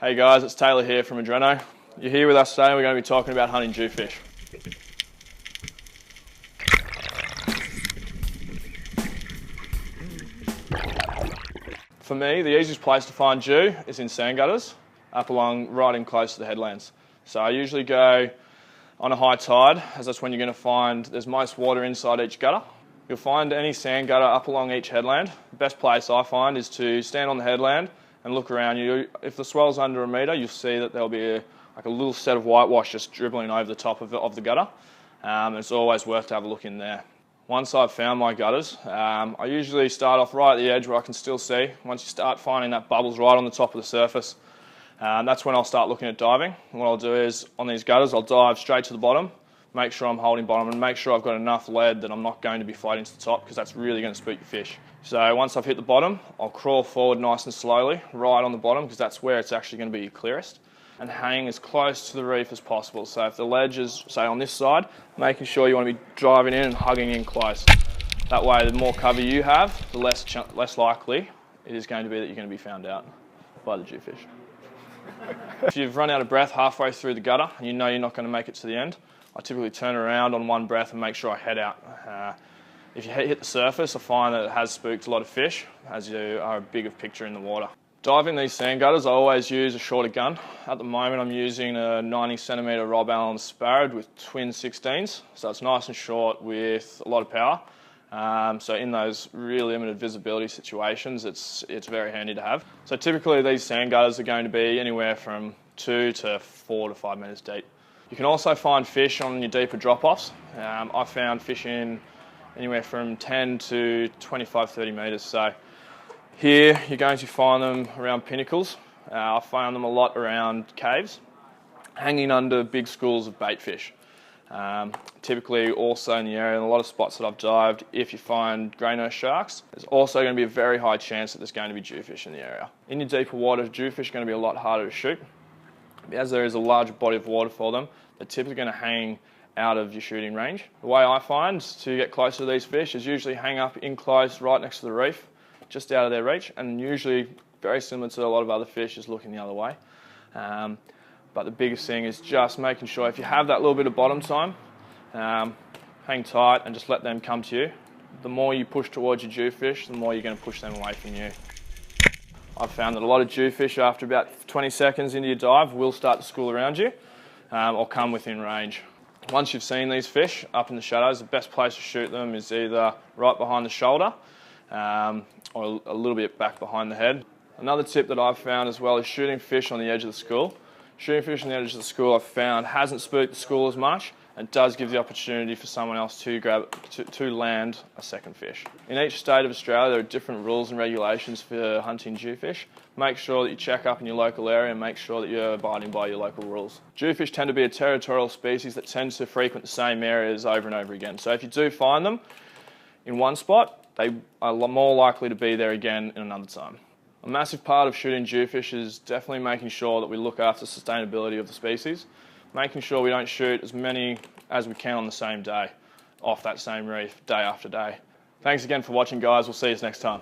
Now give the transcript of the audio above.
Hey guys, it's Taylor here from Adreno. You're here with us today and we're going to be talking about hunting jewfish. For me, the easiest place to find jew is in sand gutters, up along right in close to the headlands. So I usually go on a high tide, as that's when you're going to find there's most water inside each gutter. You'll find any sand gutter up along each headland. The best place I find is to stand on the headland and look around you. If the swell's under a metre, you'll see that there'll be like a little set of whitewash just dribbling over the top of the gutter. It's always worth to have a look in there. Once I've found my gutters, I usually start off right at the edge where I can still see. Once you start finding that bubbles right on the top of the surface, that's when I'll start looking at diving. And what I'll do is, on these gutters, I'll dive straight to the bottom, make sure I'm holding bottom and make sure I've got enough lead that I'm not going to be floating to the top, because that's really going to spook your fish. So once I've hit the bottom, I'll crawl forward nice and slowly, right on the bottom, because that's where it's actually going to be your clearest, and hang as close to the reef as possible. So if the ledge is, say, on this side, making sure you want to be driving in and hugging in close. That way, the more cover you have, the less likely it is going to be that you're going to be found out by the jewfish. If you've run out of breath halfway through the gutter and you know you're not going to make it to the end, I typically turn around on one breath and make sure I head out. If you hit the surface, I find that it has spooked a lot of fish, as you are a bigger picture in the water. Diving these sand gutters, I always use a shorter gun. At the moment, I'm using a 90cm Rob Allen Sparrowed with twin 16s, so it's nice and short with a lot of power. So in those really limited visibility situations, it's very handy to have. So typically these sand gutters are going to be anywhere from 2 to 4 to 5 metres deep. You can also find fish on your deeper drop-offs. I've found fish in anywhere from 10 to 25, 30 metres. So here you're going to find them around pinnacles. I found them a lot around caves, hanging under big schools of bait fish. Typically also in the area, in a lot of spots that I've dived, if you find grey nose sharks, there's also going to be a very high chance that there's going to be jewfish in the area. In your deeper water, jewfish are going to be a lot harder to shoot. As there is a larger body of water for them, they're typically going to hang out of your shooting range. The way I find to get closer to these fish is usually hang up in close right next to the reef, just out of their reach, and usually very similar to a lot of other fish is looking the other way. But the biggest thing is just making sure if you have that little bit of bottom time, hang tight and just let them come to you. The more you push towards your jewfish, the more you're going to push them away from you. I've found that a lot of jewfish after about 20 seconds into your dive will start to school around you or come within range. Once you've seen these fish up in the shadows, the best place to shoot them is either right behind the shoulder or a little bit back behind the head. Another tip that I've found as well is shooting fish on the edge of the school. Shooting fish on the edge of the school I've found hasn't spooked the school as much and does give the opportunity for someone else to land a second fish. In each state of Australia there are different rules and regulations for hunting jewfish. Make sure that you check up in your local area and make sure that you're abiding by your local rules. Jewfish tend to be a territorial species that tends to frequent the same areas over and over again. So if you do find them in one spot, they are more likely to be there again in another time. A massive part of shooting jewfish is definitely making sure that we look after sustainability of the species, making sure we don't shoot as many as we can on the same day, off that same reef, day after day. Thanks again for watching, guys. We'll see you next time.